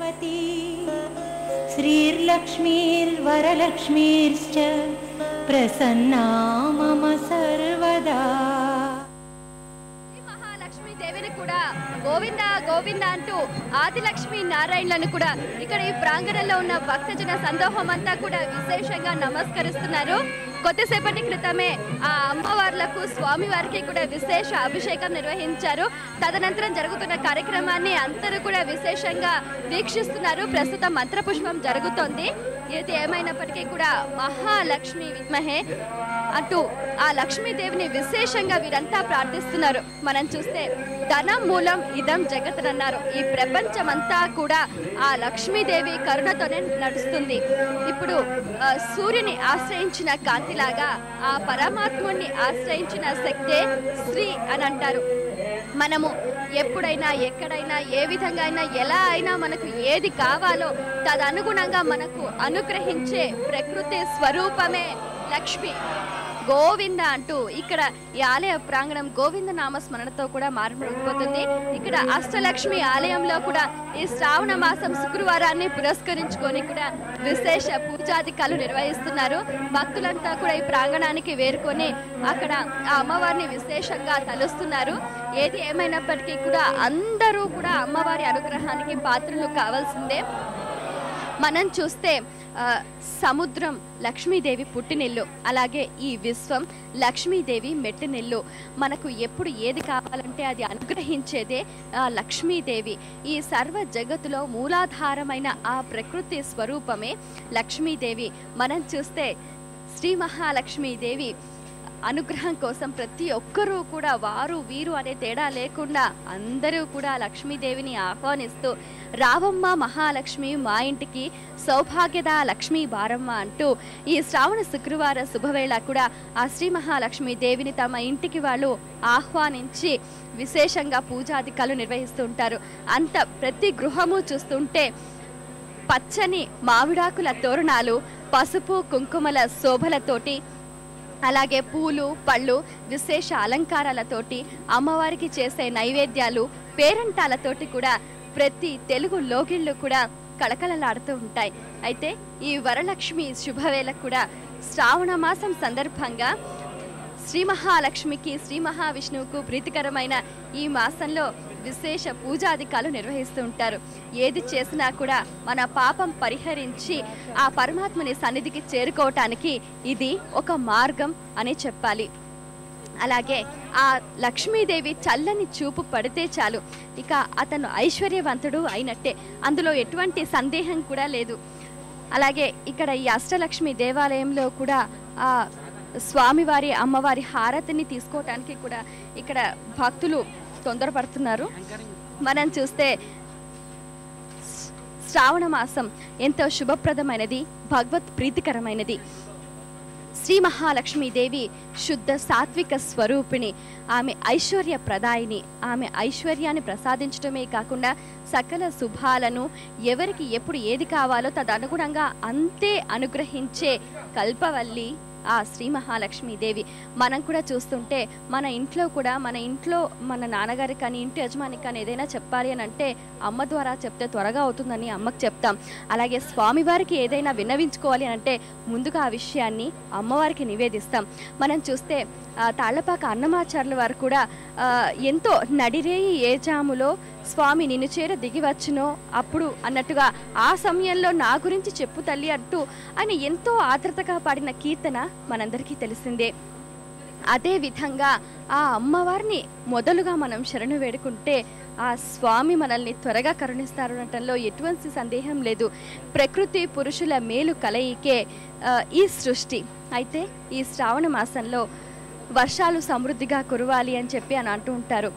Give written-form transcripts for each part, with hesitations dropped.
सरस्वती श्रीर्लक्ष्मीर्वरलक्ष्मीर्च प्रसन्ना मम सर्वदा। దేవిని కూడా గోవింద గోవింద అంటూ ఆదిలక్ష్మి నారాయణలను కూడా ఇక్కడ ఈ ప్రాంగణంలో ఉన్న భక్తజన సందోహం అంతా కూడా విశేషంగా నమస్కరిస్తున్నారు. కొద్దిసేపటి క్రితమే ఆ అమ్మవార్లకు స్వామివారికి కూడా విశేష అభిషేకం నిర్వహించారు. తదనంతరం జరుగుతున్న కార్యక్రమాన్ని అందరూ కూడా విశేషంగా వీక్షిస్తున్నారు. ప్రస్తుతం మంత్రపుష్పం జరుగుతోంది. ఏది ఏమైనప్పటికీ కూడా మహాలక్ష్మి విద్మహే అంటూ ఆ లక్ష్మీదేవిని విశేషంగా వీరంతా ప్రార్థిస్తున్నారు. మనం చూస్తే ధనం మూలం ఇదం జగత్ అన్నారు. ఈ ప్రపంచమంతా కూడా ఆ లక్ష్మీదేవి కరుణతోనే నడుస్తుంది. ఇప్పుడు సూర్యుని ఆశ్రయించిన కాంతిలాగా ఆ పరమాత్ముడిని ఆశ్రయించిన శక్తే శ్రీ అని అంటారు. మనము ఎప్పుడైనా ఎక్కడైనా ఏ విధంగా అయినా ఎలా అయినా మనకు ఏది కావాలో తదనుగుణంగా మనకు అనుగ్రహించే ప్రకృతి స్వరూపమే లక్ష్మి. గోవింద అంటూ ఇక్కడ ఈ ఆలయ ప్రాంగణం గోవింద నామస్మరణతో కూడా మారిపోతుంది. ఇక్కడ అష్టలక్ష్మి ఆలయంలో కూడా ఈ శ్రావణ మాసం శుక్రవారాన్ని పురస్కరించుకొని కూడా విశేష పూజాధికాలు నిర్వహిస్తున్నారు. భక్తులంతా కూడా ఈ ప్రాంగణానికి వేరుకొని అక్కడ ఆ అమ్మవారిని విశేషంగా తలుస్తున్నారు. ఏది ఏమైనప్పటికీ కూడా అందరూ కూడా అమ్మవారి అనుగ్రహానికి పాత్రలు కావాల్సిందే. మనం చూస్తే సముద్రం లక్ష్మీదేవి పుట్టినిల్లు, అలాగే ఈ విశ్వం లక్ష్మీదేవి మెట్టినిల్లు. మనకు ఎప్పుడు ఏది కావాలంటే అది అనుగ్రహించేదే లక్ష్మీదేవి. ఈ సర్వ జగత్తులో మూలాధారమైన ఆ ప్రకృతి స్వరూపమే లక్ష్మీదేవి. మనం చూస్తే శ్రీ మహాలక్ష్మీదేవి అనుగ్రహం కోసం ప్రతి ఒక్కరూ కూడా వారు వీరు అనే తేడా లేకుండా అందరూ కూడా లక్ష్మీదేవిని ఆహ్వానిస్తూ రావమ్మ మహాలక్ష్మి మా ఇంటికి సౌభాగ్యద లక్ష్మీ బారమ్మ అంటూ ఈ శ్రావణ శుక్రవార శుభవేళ కూడా ఆ శ్రీ మహాలక్ష్మి దేవిని తమ ఇంటికి వాళ్ళు ఆహ్వానించి విశేషంగా పూజాధికాలు నిర్వహిస్తూ ఉంటారు. అంత ప్రతి గృహము చూస్తుంటే పచ్చని మామిడాకుల తోరణాలు, పసుపు కుంకుమల శోభలతోటి, అలాగే పూలు పళ్ళు విశేష అలంకారాలతోటి, అమ్మవారికి చేసే నైవేద్యాలు పేరంటాలతోటి కూడా ప్రతి తెలుగు లోగిళ్ళు కూడా కళకళలాడుతూ ఉంటాయి. అయితే ఈ వరలక్ష్మి శుభవేళ కూడా శ్రావణ మాసం సందర్భంగా శ్రీ మహాలక్ష్మికి శ్రీ మహావిష్ణువుకు ప్రీతికరమైన ఈ మాసంలో విశేష పూజాధికాలు నిర్వహిస్తూ ఉంటారు. ఏది చేసినా కూడా మన పాపం పరిహరించి ఆ పరమాత్మని సన్నిధికి చేరుకోవటానికి ఇది ఒక మార్గం అని చెప్పాలి. అలాగే ఆ లక్ష్మీదేవి చల్లని చూపు పడితే చాలు, ఇక అతను ఐశ్వర్యవంతుడు అయినట్టే, అందులో ఎటువంటి సందేహం కూడా లేదు. అలాగే ఇక్కడ ఈ అష్టలక్ష్మి దేవాలయంలో కూడా ఆ స్వామివారి అమ్మవారి హారతిని తీసుకోవటానికి కూడా ఇక్కడ భక్తులు తొందరపడుతున్నారు. మనం చూస్తే శ్రావణ మాసం ఎంతో శుభప్రదమైనది, భగవత్ ప్రీతికరమైనది. శ్రీ మహాలక్ష్మీదేవి శుద్ధ సాత్విక స్వరూపిణి. ఆమె ఐశ్వర్య ప్రదాయిని. ఆమె ఐశ్వర్యాన్ని ప్రసాదించడమే కాకుండా సకల శుభాలను ఎవరికి ఎప్పుడు ఏది కావాలో తదనుగుణంగా అంతే అనుగ్రహించే కల్పవల్లి ఆ శ్రీ మహాలక్ష్మీదేవి. మనం కూడా చూస్తుంటే మన ఇంట్లో మన నాన్నగారికి కానీ ఇంటి యజమానికి కానీ ఏదైనా చెప్పాలి అని అంటే అమ్మ ద్వారా చెప్తే త్వరగా అవుతుందని అమ్మకు చెప్తాం. అలాగే స్వామివారికి ఏదైనా విన్నవించుకోవాలి అని అంటే ముందుగా ఆ విషయాన్ని అమ్మవారికి నివేదిస్తాం. మనం చూస్తే తాళ్లపాక అన్నమాచార్యుల వారు కూడా ఎంతో నడిరేయి ఏ జాములో స్వామి నిన్ను చేర దిగి వచ్చునో అప్పుడు అన్నట్టుగా ఆ సమయంలో నా గురించి చెప్పు తల్లి అంటూ ఆయన ఎంతో ఆత్రతగా పాడిన కీర్తన మనందరికీ తెలిసిందే. అదే విధంగా ఆ అమ్మవారిని మొదలుగా మనం శరణు వేడుకుంటే ఆ స్వామి మనల్ని త్వరగా కరుణిస్తారు అనటంలో ఎటువంటి సందేహం లేదు. ప్రకృతి పురుషుల మేలు కలయికే ఈ సృష్టి. అయితే ఈ శ్రావణ మాసంలో వర్షాలు సమృద్ధిగా కురవాలి అని చెప్పి అని అంటూ ఉంటారు.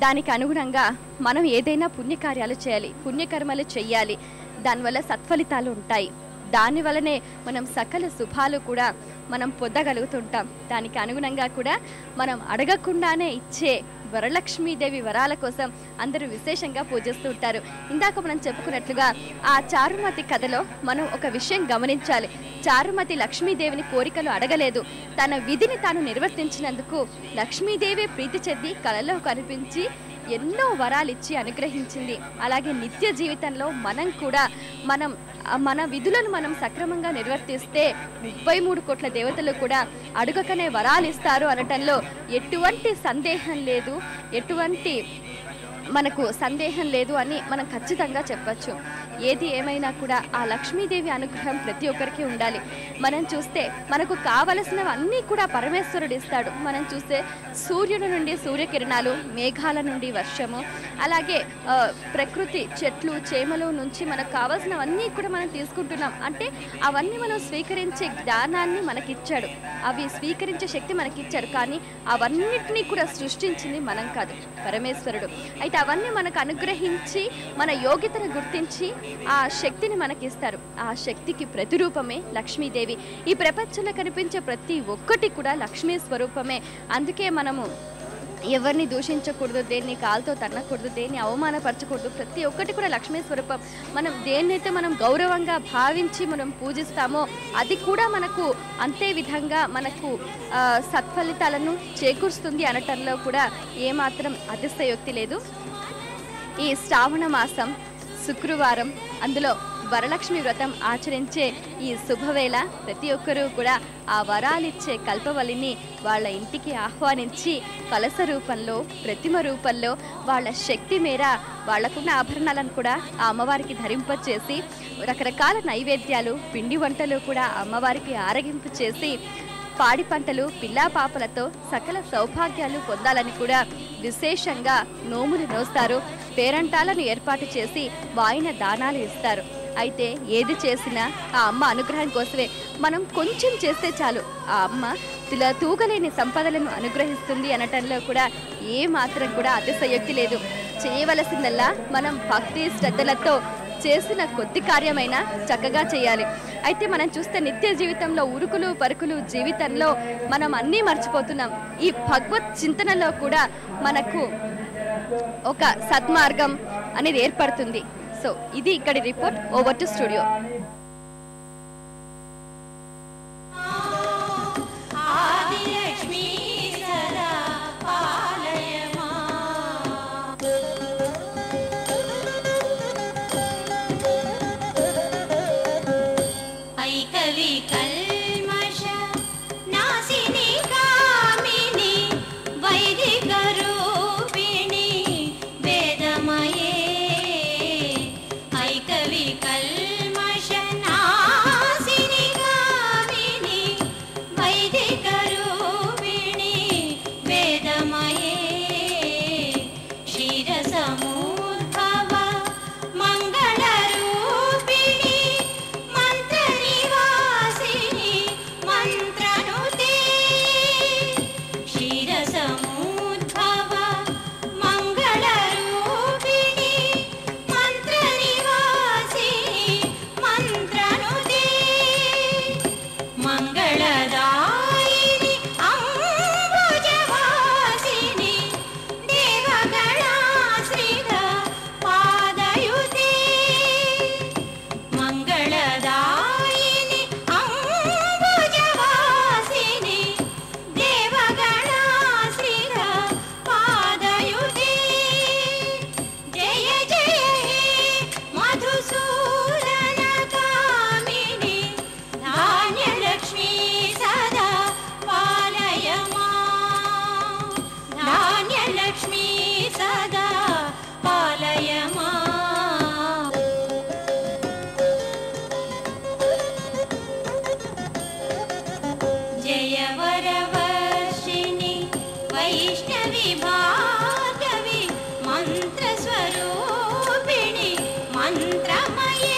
దానికి అనుగుణంగా మనం ఏదైనా పుణ్యకార్యాలు చేయాలి, పుణ్యకర్మలు చెయ్యాలి. దానివల్ల సత్ఫలితాలు ఉంటాయి. దానివల్లనే మనం సకల శుభాలు కూడా మనం పొందగలుగుతుంటాం. దానికి అనుగుణంగా కూడా మనం అడగకుండానే ఇచ్చే వరలక్ష్మీదేవి వరాల కోసం అందరూ విశేషంగా పూజిస్తూ ఉంటారు. ఇందాక మనం చెప్పుకున్నట్లుగా ఆ చారుమతి కథలో మనం ఒక విషయం గమనించాలి. చారుమతి లక్ష్మీదేవిని కోరికలు అడగలేదు. తన విధిని తాను నిర్వర్తించినందుకు లక్ష్మీదేవి ప్రీతి చెంది కలలో కనిపించి ఎన్నో వరాలు ఇచ్చి అనుగ్రహించింది. అలాగే నిత్య జీవితంలో మనం కూడా మన విధులను మనం సక్రమంగా నిర్వర్తిస్తే 33 కోట్ల దేవతలు కూడా అడుగకనే వరాలు ఇస్తారు అనటంలో ఎటువంటి సందేహం లేదు, ఎటువంటి మనకు సందేహం లేదు అని మనం ఖచ్చితంగా చెప్పచ్చు. ఏది ఏమైనా కూడా ఆ లక్ష్మీదేవి అనుగ్రహం ప్రతి ఒక్కరికి ఉండాలి. మనం చూస్తే మనకు కావలసినవన్నీ కూడా పరమేశ్వరుడు ఇస్తాడు. మనం చూస్తే సూర్యుడి నుండి సూర్యకిరణాలు, మేఘాల నుండి వర్షము, అలాగే ప్రకృతి చెట్లు చేమలు నుంచి మనకు కావాల్సినవన్నీ కూడా మనం తీసుకుంటున్నాం. అంటే అవన్నీ మనం స్వీకరించే జ్ఞానాన్ని మనకిచ్చాడు, అవి స్వీకరించే శక్తి మనకిచ్చాడు. కానీ అవన్నిటినీ కూడా సృష్టించింది మనం కాదు, పరమేశ్వరుడు. అయితే అవన్నీ మనకు అనుగ్రహించి మన యోగ్యతను గుర్తించి ఆ శక్తిని మనకిస్తారు. ఆ శక్తికి ప్రతిరూపమే లక్ష్మీదేవి. ఈ ప్రపంచంలో కనిపించే ప్రతి ఒక్కటి కూడా లక్ష్మీ స్వరూపమే. అందుకే మనము ఎవరిని దూషించకూడదు, దేన్ని కాలుతో తన్నకూడదు, దేన్ని అవమానపరచకూడదు. ప్రతి ఒక్కటి కూడా లక్ష్మీ స్వరూపం. మనం దేన్నైతే మనం గౌరవంగా భావించి మనం పూజిస్తామో అది కూడా మనకు అంతే విధంగా మనకు సత్ఫలితాలను చేకూరుస్తుంది అనటంలో కూడా ఏమాత్రం అతిశయోక్తి లేదు. ఈ శ్రావణ మాసం శుక్రవారం, అందులో వరలక్ష్మి వ్రతం ఆచరించే ఈ శుభవేళ ప్రతి ఒక్కరూ కూడా ఆ వరాలిచ్చే కల్పవల్లిని వాళ్ళ ఇంటికి ఆహ్వానించి కలశ రూపంలో, ప్రతిమ రూపంలో వాళ్ళ శక్తి మేర వాళ్ళకున్న ఆభరణాలను కూడా ఆ అమ్మవారికి ధరింపచేసి రకరకాల నైవేద్యాలు, పిండి వంటలు కూడా అమ్మవారికి ఆరగింపు చేసి పాడి పంటలు, పిల్లా పాపలతో సకల సౌభాగ్యాలు పొందాలని కూడా విశేషంగా నోములు నోస్తారు. పేరంటాలను ఏర్పాటు చేసి వాయిన దానాలు ఇస్తారు. అయితే ఏది చేసినా ఆ అమ్మ అనుగ్రహం కోసమే. మనం కొంచెం చేస్తే చాలు, ఆ అమ్మ తూగలేని సంపదలను అనుగ్రహిస్తుంది అనటంలో కూడా ఏ మాత్రం కూడా అతిశయోక్తి లేదు. చేయవలసిందల్లా మనం భక్తి శ్రద్ధలతో చేసిన కొద్ది కార్యమైనా చక్కగా చేయాలి. అయితే మనం చూస్తే నిత్య జీవితంలో ఉరుకులు పరుకులు జీవితంలో మనం అన్నీ మర్చిపోతున్నాం. ఈ భగవత్ చింతనలో కూడా మనకు ఒక సద్మార్గం అనేది ఏర్పడుతుంది. సో ఇది ఇక్కడి report. Over to studio. Bhargavi मंत्र स्वरूपिणी मंत्रमयी